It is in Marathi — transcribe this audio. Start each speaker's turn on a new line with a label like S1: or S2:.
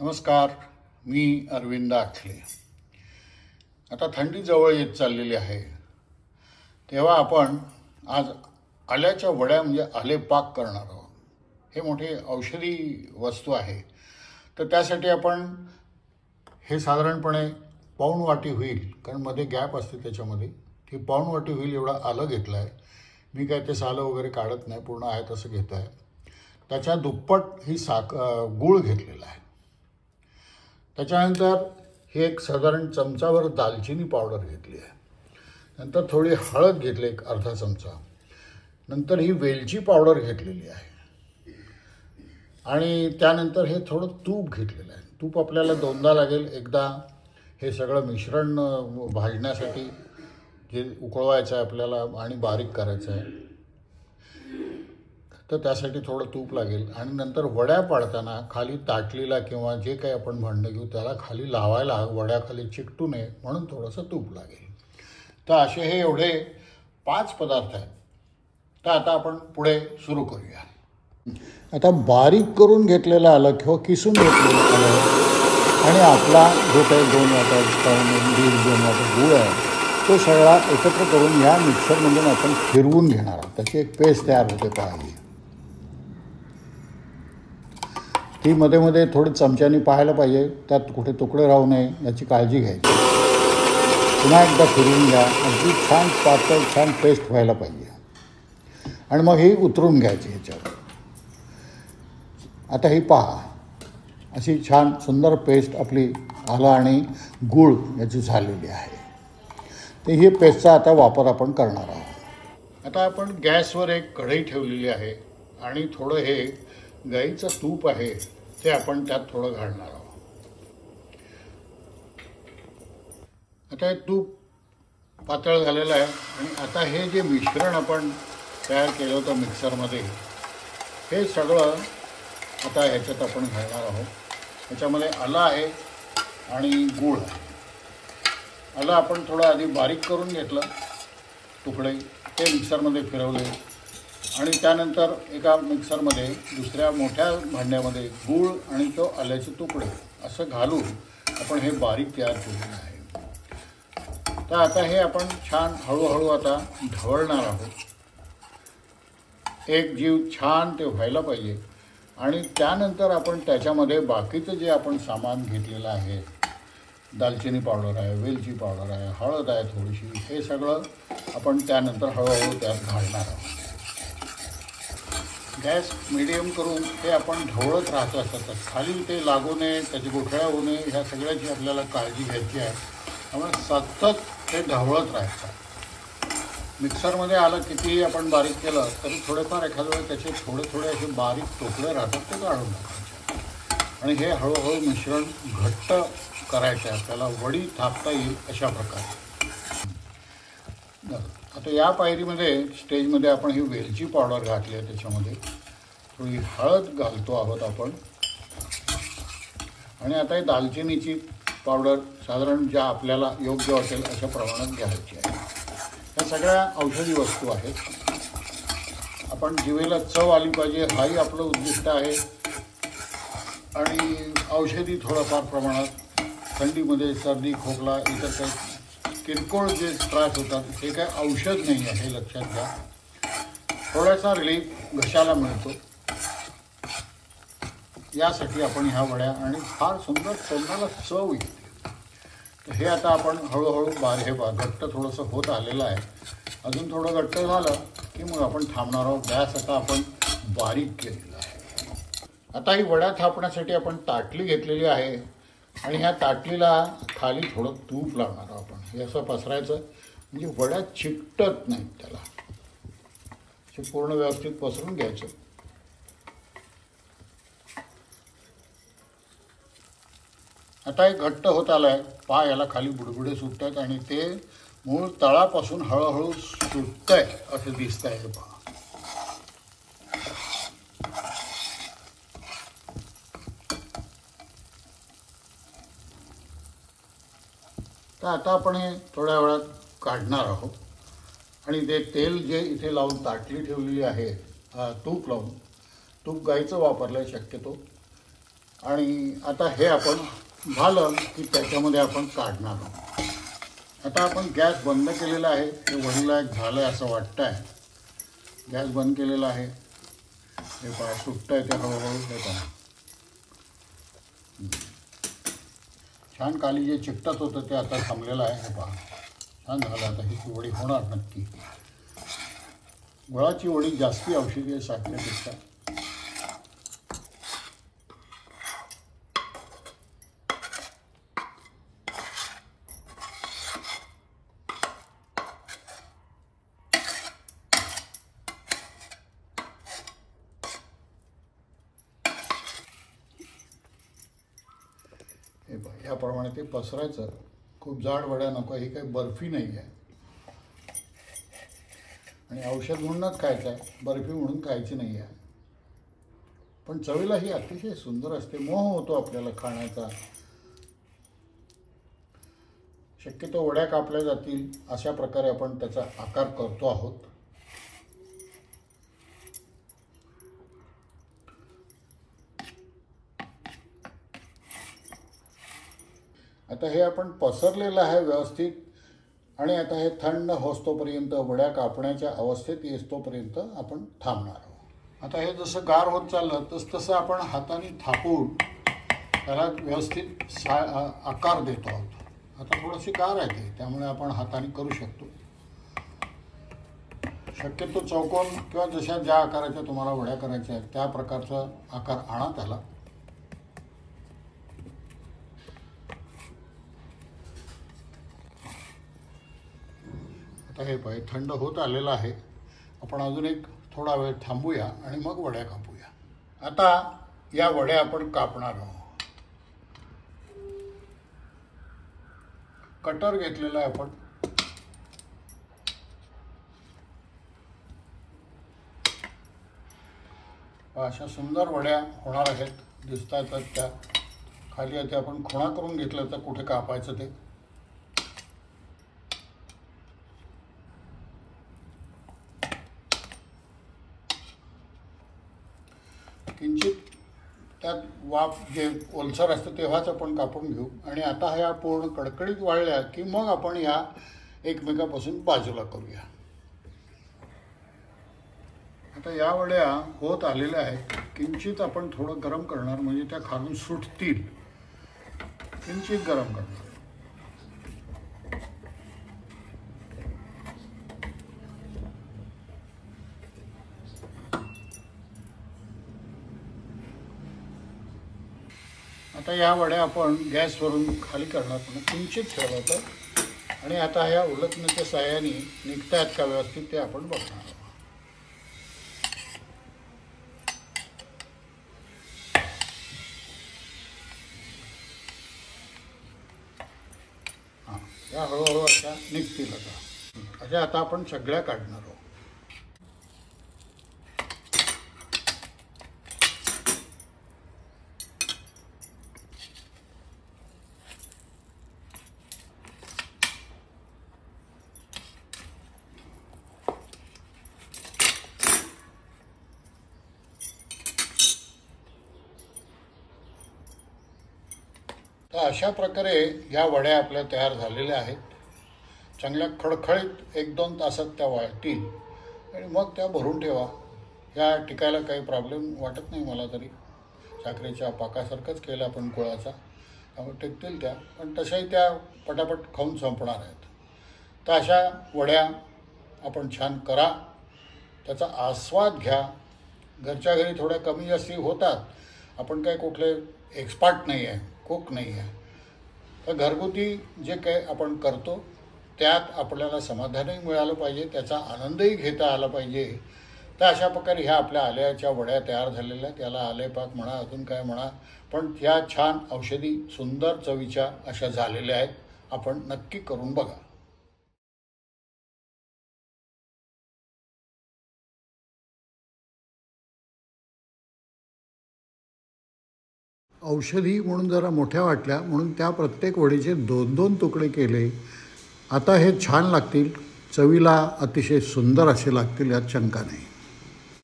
S1: नमस्कार, मी अरविंद आखले. आता थंडी जवळ येत चाललेली आहे, तेव्हा आपण आज आल्याच्या वड्या म्हणजे आले पाक करणार आहोत. हे मोठे औषधी वस्तू आहे. तर त्यासाठी आपण हे साधारणपणे पाऊण वाटी होईल, कारण मध्ये गॅप असते त्याच्यामध्ये, ती पाऊण वाटी होईल एवढा आलं घेतलं आहे. मी काय ते सालं वगैरे काढत नाही, पूर्ण आहे तसं घेत आहे. त्याच्या दुप्पट ही गूळ घेतलेला आहे. त्याच्यानंतर हे एक साधारण चमचाभर दालचिनी पावडर घेतली आहे. नंतर थोडी हळद घेतली, एक अर्धा चमचा. नंतर ही वेलची पावडर घेतलेली आहे. आणि त्यानंतर हे थोडं तूप घेतलेलं आहे. तूप आपल्याला दोनदा लागेल. एकदा हे सगळं मिश्रण भाजण्यासाठी जे उकळवायचं आहे आपल्याला आणि बारीक करायचं आहे, तर त्यासाठी थोडं तूप लागेल. आणि नंतर वड्या पाडताना खाली ताटलीला किंवा जे काही आपण भांडं घेऊ त्याला खाली लावायला, वड्याखाली चिकटू नये म्हणून थोडंसं तूप लागेल. तर असे हे एवढे 5 पदार्थ आहेत. तर आता आपण पुढे सुरू करूया. आता बारीक करून घेतलेलं आलं किंवा किसून घेतलेलं आलं आणि आपला जो काही 2 वाटा 2 वाटा गूळ आहे तो सगळा एकत्र करून ह्या मिक्सरमधून आपण फिरवून घेणार आहोत. त्याची एक पेस्ट तयार होते पाहिजे. ती मध्ये मध्ये थोडी चमच्याने पाहायला पाहिजे, त्यात कुठे तुकडे राहू नये याची काळजी घ्यायची. पुन्हा एकदा फिरवून घ्या. अगदी छान पातळ छान पेस्ट व्हायला पाहिजे. आणि मग ही उतरून घ्यायची ह्याच्यावर. आता ही पहा, अशी छान सुंदर पेस्ट आपली आलं आणि गूळ याची झालेली आहे. तर ही पेस्टचा आता वापर आपण करणार आहोत. आता आपण गॅसवर एक कढई ठेवलेली आहे आणि थोडं हे गाईचं तूप आहे ते आपण त्यात थोडं घालणार आहोत. आता हे तूप पातळ झालेलं आहे. आणि आता हे जे मिश्रण आपण तयार केलं होतं मिक्सरमध्ये, हे सगळं आता ह्याच्यात आपण घालणार आहोत. ह्याच्यामध्ये आलं आहे आणि गूळ आहे. आलं आपण थोडं आधी बारीक करून घेतलं, तुकडे ते मिक्सरमध्ये फिरवले. आणि त्यानंतर एका मिक्सरमध्ये दुसऱ्या मोठ्या भांड्यामध्ये गूळ आणि तो आल्याचे तुकडे असं घालून आपण हे बारीक तयार केलेलं आहे. तर आता हे आपण छान हळूहळू आता ढवळणार आहोत. एक जीव छान ते व्हायला पाहिजे. आणि त्यानंतर आपण त्याच्यामध्ये बाकीचं जे आपण सामान घेतलेलं आहे, दालचिनी पावडर आहे, वेलची पावडर आहे, हळद आहे थोडीशी, हे सगळं आपण त्यानंतर हळूहळू त्यात घालणार आहोत. गॅस मिडियम करून ते आपण ढवळत राहतो. असतात खाली ते लागू नये, त्याची गोठळ्या होऊ नये, ह्या सगळ्याची आपल्याला काळजी घ्यायची आहे. त्यामुळे सतत ते ढवळत राहायचं. मिक्सरमध्ये आलं कितीही आपण बारीक केलं तरी थोडेफार एखाद्या वेळेस त्याचे थोडे थोडे असे बारीक तुकडे राहतात, ते काढून टाकायचे. आणि हे हळूहळू मिश्रण घट्ट करायचं आहे. आपल्याला वडी थापता येईल अशा प्रकारे. आता या पायरीमध्ये स्टेजमध्ये आपण ही वेलची पावडर घातली आहे. त्याच्यामध्ये थोडी हळद घालतो आहोत आपण. आणि आता ही दालचिनीची पावडर साधारण ज्या आपल्याला योग्य वाटेल अशा प्रमाणात घ्यायची आहे. ह्या सगळ्या औषधी वस्तू आहेत. आपण जिभेला चव आली पाहिजे, हाही आपलं उद्दिष्ट आहे. आणि औषधी थोडंफार प्रमाणात थंडीमध्ये सर्दी खोकला इतर काही किरकोळ जे त्रास होतात, हे काय औषध नाही आहे, हे लक्षात घ्या. थोडासा रिलीफ घशाला मिळतो, यासाठी आपण ह्या वड्या, आणि फार सुंदर तोंडाला चव येते. तर हे आता आपण हळूहळू हे घट्ट थोडंसं होत आलेलं आहे. अजून थोडं घट्ट झालं की मग आपण थांबणार आहोत. गॅस आता आपण बारीक केलेला आहे. आता ही वड्या थापण्यासाठी आपण ताटली घेतलेली आहे. आणि ह्या ताटलीला खाली थोडं तूप लावणार आहोत आपण. हे असं पसरायचं म्हणजे वड्या चिकटत नाहीत. त्याला हे पूर्ण व्यवस्थित पसरून घ्यायचं. आता हे घट्ट होत आलं आहे. पहा, याला खाली बुडबुडे सुटत आहेत आणि ते मूळ तळापासून हळूहळू सुटत आहे असं दिसत आहे. पहा, तर आता आपण हे थोड्या वेळात काढणार आहोत. आणि ते तेल जे इथे लावून ताटली ठेवलेली आहे, तूप लावून, तूप गाईचं वापरलं आहे शक्यतो. आणि आता हे आपण झालं की त्याच्यामध्ये आपण काढणार आहोत. आता आपण गॅस बंद केलेला आहे. ते वडीला एक झालं आहे असं वाटतं आहे. गॅस बंद केलेला आहे. हे पहा सुटतं आहे ते हळूहळू. हे पहा छान खाली जे चिकटत होतं ते आता थांबलेलं आहे. हे पहा छान झालं. आता ही वडी होणार नक्की. गुळाची वडी जास्ती औषधी आहे साखरेपेक्षा. हे बघ याप्रमाणे ते पसरायचं. खूप जाड वड्या नको. ही काही बर्फी नाही आहे आणि औषध म्हणूनच खायचं आहे. बर्फी म्हणून खायची नाही आहे. पण चवीला ही अतिशय सुंदर असते. मोह होतो आपल्याला खाण्याचा. शक्यतो वड्या कापल्या जातील अशा प्रकारे आपण त्याचा आकार करतो आहोत. आता हे आपण पसरलेलं आहे व्यवस्थित आणि आता हे थंड होस्तोपर्यंत वड्या कापण्याच्या अवस्थेत येतोपर्यंत आपण थांबणार आहोत. आता हे जसं गार होत चाललं तसं आपण हाताने थापून त्याला व्यवस्थित आकार देतो आहोत. आता थोडीशी गार आहे ते, त्यामुळे आपण हाताने करू शकतो. शक्यतो चौकोन किंवा जशा ज्या आकाराच्या तुम्हाला वड्या करायच्या आहेत त्या प्रकारचा आकार आणा त्याला. आता हे पाय थंड होत आलेलं आहे. आपण अजून एक थोडा वेळ थांबूया आणि मग वड्या कापूया. आता या वड्या आपण कापणार आहोत. कटर घेतलेला आहे आपण. अशा सुंदर वड्या होणार आहेत. दिसत आहेत त्या खाली आहे. ते आपण खुणा करून घेतलं तर कुठे कापायचं ते. किंचित त्यात वाफ जे ओलसर असतं तेव्हाच आपण कापून घेऊ. आणि आता ह्या पूर्ण कडकडीत वाळल्या की मग आपण या एकमेकापासून बाजूला करूया. आता या वड्या होत आलेल्या आहेत. किंचित आपण थोडं गरम करणार म्हणजे त्या खालून सुटतील. किंचित गरम करणार. आता या वड्या आपण गॅसवरून खाली करणार. पण किंचित ठेवायचं आणि आता ह्या उलटण्याच्या साहाय्याने निघतायत का व्यवस्थित ते आपण बघणार. हां या हळूहळू अशा निघतील. अशा आता आपण सगळ्या काढणार आहोत. तर अशा प्रकारे या वड्या आपल्या तयार झालेल्या आहेत. चांगल्या खडखडीत 1-2 तासात त्या वाळतील आणि मग त्या भरून ठेवा. या टिकायला काही प्रॉब्लेम वाटत नाही मला तरी. साखरेच्या पाकासारखंच केलं आपण गुळाचा, त्यामुळे टिकतील त्या. पण तशाही त्या पटापट खाऊन संपणार आहेत. तर अशा वड्या आपण छान करा. त्याचा आस्वाद घ्या. घरच्या घरी थोड्या कमी जास्ती होतात. आपण काही कुठले एक्सपर्ट नाही आहे, कुक नाही आहे. तर घरगुती जे काही आपण करतो त्यात आपल्याला समाधानही मिळालं पाहिजे, त्याचा आनंदही घेता आला पाहिजे. तर अशा प्रकारे ह्या आपल्या आल्याच्या वड्या तयार झालेल्या. त्याला आलेपाक म्हणा, अजून काय म्हणा, पण ह्या छान औषधी सुंदर चवीच्या अशा झालेल्या आहेत. आपण नक्की करून बघा. औषधी म्हणून जरा मोठ्या वाटल्या म्हणून त्या प्रत्येक वडीचे 2-2 तुकडे केले. आता हे छान लागतील. चवीला अतिशय सुंदर असे लागतील, यात शंका नाही.